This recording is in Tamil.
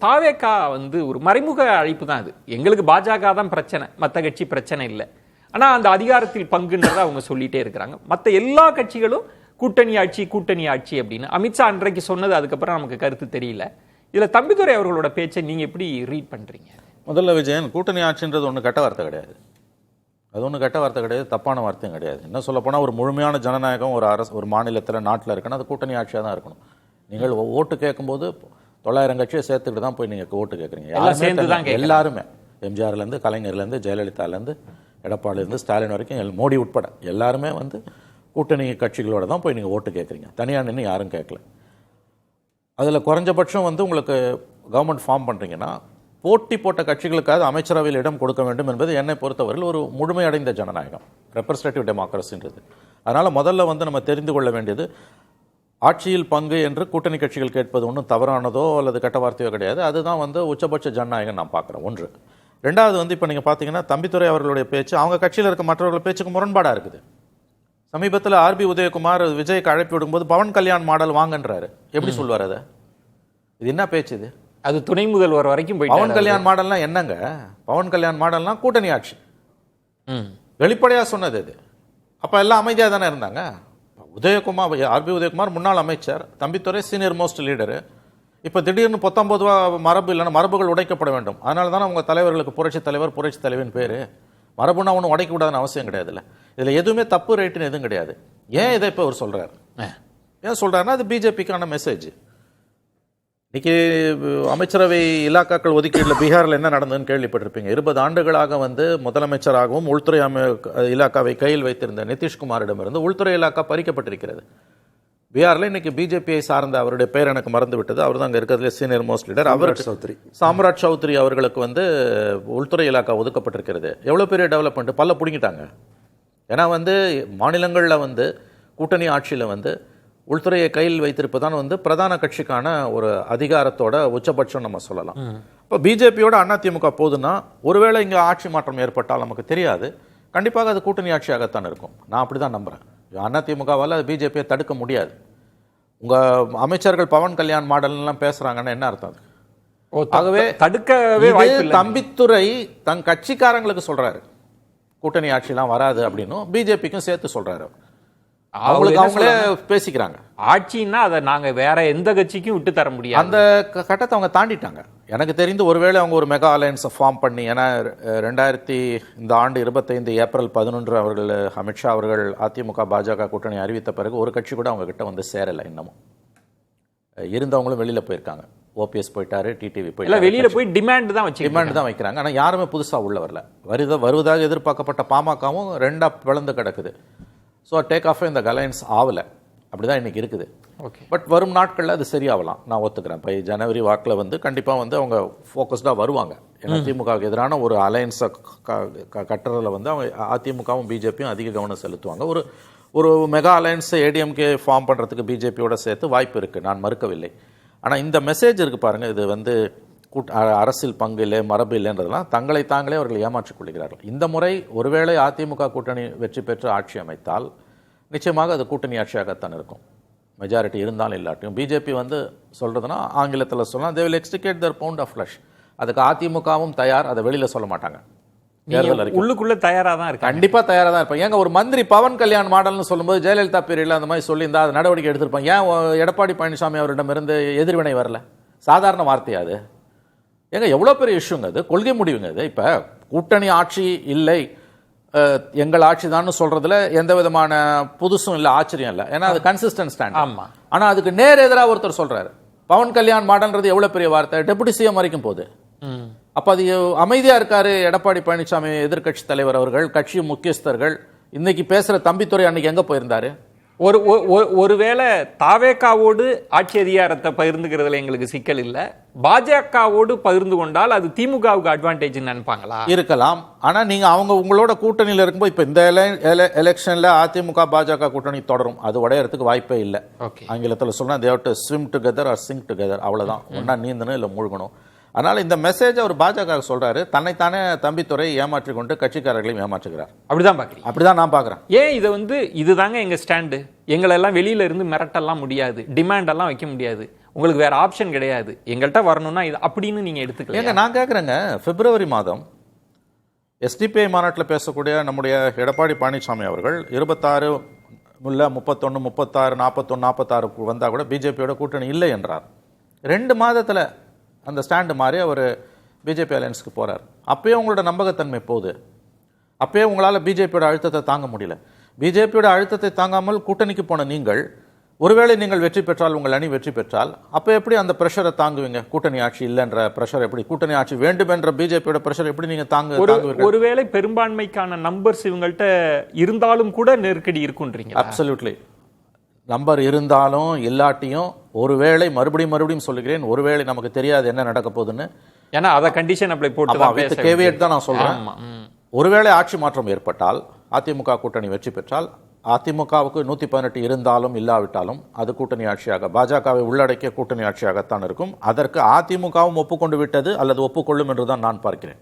தாவேகா ஒரு மறைமுக அழைப்பு தான். அது எங்களுக்கு பாஜக தான் பிரச்சனை, மற்ற கட்சி பிரச்சனை இல்லை. ஆனா அந்த அதிகாரத்தில் பங்குன்றதை அவங்க சொல்லிட்டே இருக்கிறாங்க. மற்ற எல்லா கட்சிகளும் கூட்டணி ஆட்சி அப்படின்னு அமித்ஷா அன்றைக்கு சொன்னது, அதுக்கப்புறம் நமக்கு கருத்து தெரியல. இதுல தம்பிதுரை அவர்களோட பேச்சை நீங்க எப்படி ரீட் பண்றீங்க? முதல்ல விஜயன், கூட்டணி ஆட்சின்றது ஒன்று கெட்ட வார்த்தை கிடையாது. அது ஒன்றும் கெட்ட வார்த்தை கிடையாது, தப்பான வார்த்தையும் கிடையாது. என்ன சொல்ல போனால், ஒரு முழுமையான ஜனநாயகம் ஒரு அரசு ஒரு மாநிலத்தில் நாட்டில் இருக்குன்னா அது கூட்டணி ஆட்சியாக தான் இருக்கணும். நீங்கள் ஓட்டு கேட்கும்போது 900 கட்சியை சேர்த்துக்கிட்டு தான் போய் நீங்கள் ஓட்டு கேட்குறீங்க. எல்லாருமே எம்ஜிஆர்லேருந்து கலைஞர்லேருந்து ஜெயலலிதாலேருந்து எடப்பாடிலேருந்து ஸ்டாலின் வரைக்கும் மோடி உட்பட எல்லாருமே கூட்டணி கட்சிகளோட தான் போய் நீங்கள் ஓட்டு கேட்குறீங்க. தனியாக நின்று யாரும் கேட்கல. அதில் குறைஞ்சபட்சம் உங்களுக்கு கவர்மெண்ட் ஃபார்ம் பண்ணுறீங்கன்னா போட்டி போட்ட கட்சிகளுக்காக அமைச்சரவையில் இடம் கொடுக்க வேண்டும் என்பது என்னை பொறுத்தவரையில் ஒரு முழுமையடைந்த ஜனநாயகம், ரெப்ரஸன்டேட்டிவ் டெமோக்ரஸின்றது. அதனால் முதல்ல நம்ம தெரிந்து கொள்ள வேண்டியது, ஆட்சியில் பங்கு என்று கூட்டணி கட்சிகள் கேட்பது ஒன்றும் தவறானதோ அல்லது கெட்ட வார்த்தையோ கிடையாது. அதுதான் உச்சபட்ச ஜனநாயகம் நான் பார்க்குறேன். ஒன்று. ரெண்டாவது இப்போ நீங்கள் பார்த்தீங்கன்னா தம்பிதுரை அவர்களுடைய பேச்சு அவங்க கட்சியில் இருக்க மற்றவர்கள் பேச்சுக்கு முரண்பாடாக இருக்குது. சமீபத்தில் ஆர்பி உதயகுமார் விஜய்க்கு அழைப்பு விடும்போது பவன் கல்யாண் மாடல் வாங்கன்றாரு. எப்படி சொல்வார் அதை? இது என்ன பேச்சு இது? அது துணை முதல்வர் வரைக்கும் போய் பவன் கல்யாண் மாடல்னா என்னங்க? பவன் கல்யாண் மாடல்னா கூட்டணி ஆட்சி. வெளிப்படையாக சொன்னது இது. அப்போ எல்லாம் அமைதியாக தானே இருந்தாங்க. உதயகுமார், ஆர்பி உதயகுமார் முன்னாள் அமைச்சர், தம்பித்துறை சீனியர் மோஸ்ட் லீடரு. இப்போ திடீர்னு 19 ரூபா மரபு இல்லைன்னா மரபுகள் உடைக்கப்பட வேண்டும். அதனால தானே அவங்க தலைவர்களுக்கு புரட்சி தலைவன் பேர். மரபுனா ஒன்றும் உடைக்க கூடாதுன்னு அவசியம் கிடையாது. இல்லை, இதில் எதுவுமே தப்பு ரைட்டுன்னு எதுவும் கிடையாது. ஏன் இதை இப்போ அவர் சொல்கிறார்? ஏன் சொல்கிறாருன்னா அது பிஜேபிக்கான மெசேஜ். இன்னைக்கு அமைச்சரவை இலாக்காக்கள் ஒதுக்கீட்டில் பீகாரில் என்ன நடந்ததுன்னு கேள்விப்பட்டிருப்பீங்க. 20 ஆண்டுகளாக முதலமைச்சராகவும் உள்துறை இலாக்காவை கையில் வைத்திருந்த நிதிஷ்குமாரிடமிருந்து உள்துறை இலாக்கா பறிக்கப்பட்டிருக்கிறது. பீகாரில் இன்னைக்கு பிஜேபியை சார்ந்த, அவருடைய பெயர் எனக்கு மறந்து விட்டது, அவர் தான் அங்கே இருக்கிறதுல senior most leader, Samrat Chowdhury அவர்களுக்கு உள்துறை இலாக்கா ஒதுக்கப்பட்டிருக்கிறது. எவ்வளோ பெரிய டெவலப்மெண்ட், பல்ல பிடிங்கிட்டாங்க. ஏன்னா மாநிலங்களில் கூட்டணி ஆட்சியில் உள்துறையை கையில் வைத்திருப்பதான் பிரதான கட்சிக்கான ஒரு அதிகாரத்தோட உச்சபட்சம் நம்ம சொல்லலாம். இப்போ பிஜேபியோட அதிமுக போதுன்னா, ஒருவேளை இங்கே ஆட்சி மாற்றம் ஏற்பட்டால் நமக்கு தெரியாது, கண்டிப்பாக அது கூட்டணி ஆட்சியாகத்தான் இருக்கும். நான் அப்படி தான் நம்புகிறேன். அதிமுகவால் பிஜேபியை தடுக்க முடியாது. உங்கள் அமைச்சர்கள் பவன் கல்யாண் மாடல்லாம் பேசுகிறாங்கன்னா என்ன அர்த்தம்? ஆகவே தடுக்கவே தம்பித்துறை தன் கட்சிக்காரங்களுக்கு சொல்கிறாரு கூட்டணி ஆட்சிலாம் வராது அப்படின்னு, பிஜேபிக்கும் சேர்த்து சொல்கிறாரு. அவங்களே பேசிக்கிறாங்க. ஆட்சின்னா அதை நாங்க வேற எந்த கட்சிக்கும் விட்டு தர முடியாது. அந்த கட்டத்தை அவங்க தாண்டிட்டாங்க. எனக்கு தெரிந்து ஒருவேளை அவங்க ஒரு மெகா அலையன்ஸை ஃபார்ம் பண்ணி, ஏன்னா இந்த ஆண்டு 25 ஏப்ரல் 11 அவர்கள் அமித்ஷா அவர்கள் அதிமுக பாஜக கூட்டணி அறிவித்த பிறகு ஒரு கட்சி கூட அவங்க கிட்ட சேரலை. இன்னமும் இருந்தவங்களும் வெளியில போயிருக்காங்க. ஓபிஎஸ் போயிட்டாரு, டிடிவி போயிட்டாரு. வெளியில போய் டிமாண்ட் தான் வைக்கிறாங்க. ஆனால் யாருமே புதுசா உள்ள வரல. வருவதாக எதிர்பார்க்கப்பட்ட பாமகவும் 2ஆ பிளந்து கிடக்குது. ஸோ டேக் ஆஃப் இந்த அலையன்ஸ் ஆகலை. அப்படி தான் இன்றைக்கி இருக்குது. ஓகே, பட் வரும் நாட்களில் அது சரியாகலாம், நான் ஒத்துக்கிறேன். இப்போ ஜனவரி வாக்கில் கண்டிப்பாக அவங்க ஃபோக்கஸ்டாக வருவாங்க. ஏன்னா திமுகவுக்கு எதிரான ஒரு அலையன்ஸை கட்டுறதில் அவங்க அதிமுகவும் பிஜேபியும் அதிக கவனம் செலுத்துவாங்க. ஒரு மெகா அலையன்ஸை ஏடிஎம்கே ஃபார்ம் பண்ணுறதுக்கு பிஜேபியோட சேர்த்து வாய்ப்பு இருக்குது, நான் மறுக்கவில்லை. ஆனால் இந்த மெசேஜ் இருக்குது பாருங்கள், இது அரசியல் பங்கு இல்லை, மரபு இல்லைன்றதெல்லாம் தங்களை தாங்களே அவர்கள் ஏமாற்றிக் கொள்கிறார்கள். இந்த முறை ஒருவேளை அதிமுக கூட்டணி வெற்றி பெற்று ஆட்சி அமைத்தால் நிச்சயமாக அது கூட்டணி ஆட்சியாகத்தான் இருக்கும், மெஜாரிட்டி இருந்தாலும் இல்லாட்டியும். பிஜேபி சொல்றதுன்னா ஆங்கிலத்தில் சொல்லலாம், they will extricate their pound of flesh. அதுக்கு அதிமுகவும் தயார், அதை வெளியில சொல்ல மாட்டாங்க. உள்ளுக்குள்ள தயாரா தான் இருக்கு, கண்டிப்பா தயாரா தான் இருப்பாங்க. ஏங்க ஒரு மந்திரி பவன் கல்யாண் மாடல்னு சொல்லும்போது ஜெயலலிதா பீரியட்ல அந்த மாதிரி சொல்லி அதை நடவடிக்கை எடுத்திருப்பாங்க. ஏன் எடப்பாடி பழனிசாமி அவரிடமிருந்து எதிர்வினை வரல? சாதாரண வார்த்தையாது ஏங்க, எவ்வளோ பெரிய இஷ்யூங்க அது, கொள்கை முடிவுங்க அது. இப்போ கூட்டணி ஆட்சி இல்லை, எங்கள் ஆட்சி தான் சொல்றதுல எந்த விதமான புதுசும் இல்லை, ஆச்சரியம் இல்லை. ஏன்னா அது கன்சிஸ்டன்ட் ஸ்டாண்ட். ஆமா. ஆனால் அதுக்கு நேர் எதிராக ஒருத்தர் சொல்றாரு பவன் கல்யாண் மாடல்ன்றது எவ்வளோ பெரிய வார்த்தை, டெபுட்டி சிஎம் வரைக்கும் போகுது. அப்போ அது அமைதியாக இருக்காரு எடப்பாடி பழனிசாமி எதிர்கட்சி தலைவர் அவர்கள், கட்சி முக்கியஸ்தர்கள். இன்னைக்கு பேசுகிற தம்பித்துறை அன்னைக்கு எங்கே போயிருந்தாரு? ஒருவேளை தாவேகாவோடு ஆட்சி அதிகாரத்தை பகிர்ந்துக்கிறதுல எங்களுக்கு சிக்கல் இல்லை, பாஜகவோடு பகிர்ந்து கொண்டால் அது திமுகவுக்கு அட்வான்டேஜ் நினைப்பாங்களா? இருக்கலாம். ஆனா நீங்க உங்களோட கூட்டணியில் இருக்கும்போது இப்ப இந்த எலெக்ஷன்ல அதிமுக பாஜக கூட்டணி தொடரும், அது உடையறதுக்கு வாய்ப்பே இல்லை. ஆங்கிலத்தில் சொன்னா they have to swim together or sink together, அவ்வளவுதான். ஒன்னா நீந்தணும் இல்லை மூழ்கணும். அதனால இந்த மெசேஜ் அவர் பாஜக சொல்றாரு, தன்னைத்தானே தம்பித்துறை ஏமாற்றி கொண்டு கட்சிக்காரர்களையும் ஏமாற்றுகிறார். அப்படிதான் பாக்குறீங்க? அப்படிதான் நான் பாக்குறேன். ஏன் இதை இதுதாங்க எங்க ஸ்டாண்டு, எங்களெல்லாம் வெளியில இருந்து மிரட்டெல்லாம் முடியாது, டிமாண்ட் எல்லாம் வைக்க முடியாது, உங்களுக்கு வேற ஆப்ஷன் கிடையாது, எங்கள்கிட்ட வரணும்னா இது அப்படின்னு நீங்க எடுத்துக்கலாம். ஏங்க நான் கேட்குறேங்க, பிப்ரவரி மாதம் எஸ்டிபிஐ மாநாட்டில் பேசக்கூடிய நம்முடைய எடப்பாடி பழனிசாமி அவர்கள் 26 முல்ல 31 36 41 46 வந்தால் கூட பிஜேபியோட கூட்டணி இல்லை என்றார். 2 மாதத்தில் அந்த ஸ்டாண்டு மாறி அவர் பிஜேபி அலையன்ஸ்க்கு போகிறார். அப்பயே உங்களோட நம்பகத்தன்மை போகுது. அப்பயே உங்களால் பிஜேபியோட அழுத்தத்தை தாங்க முடியல. பிஜேபியோட அழுத்தத்தை தாங்காமல் கூட்டணிக்கு போன நீங்கள், ஒருவேளை நீங்கள் வெற்றி பெற்றால், உங்கள் அணி வெற்றி பெற்றால், அப்போ எப்படி அந்த ப்ரெஷரை தாங்குவீங்க? கூட்டணி ஆட்சி இல்லைன்ற ப்ரெஷர் எப்படி, கூட்டணி ஆட்சி வேண்டும் என்ற பிஜேபியோட ப்ரெஷர் எப்படி நீங்க தாங்குவீங்க? ஒருவேளை பெரும்பான்மைக்கான நம்பர்ஸ் இவங்கள்ட்ட இருந்தாலும் கூட நெருக்கடி இருக்குன்றீங்க. அப்சல்யூட்லி. நம்பர் இருந்தாலும் இல்லாட்டியும், ஒருவேளை மறுபடியும் சொல்லுகிறேன், ஒருவேளை நமக்கு தெரியாது என்ன நடக்க போகுதுன்னு. ஏன்னா அத கண்டிஷன் அப்ளை போட்டு கேவியட் தான் நான் சொல்றேன். ஒருவேளை ஆட்சி மாற்றம் ஏற்பட்டால், அதிமுக கூட்டணி வெற்றி பெற்றால், அதிமுகவுக்கு 118 இருந்தாலும் இல்லாவிட்டாலும் அது கூட்டணி ஆட்சியாக, பாஜகவை உள்ளடக்கிய கூட்டணி ஆட்சியாகத்தான் இருக்கும். அதற்கு அதிமுகவும் ஒப்புக்கொண்டு விட்டது அல்லது ஒப்புக்கொள்ளும் என்றுதான் நான் பார்க்கிறேன்.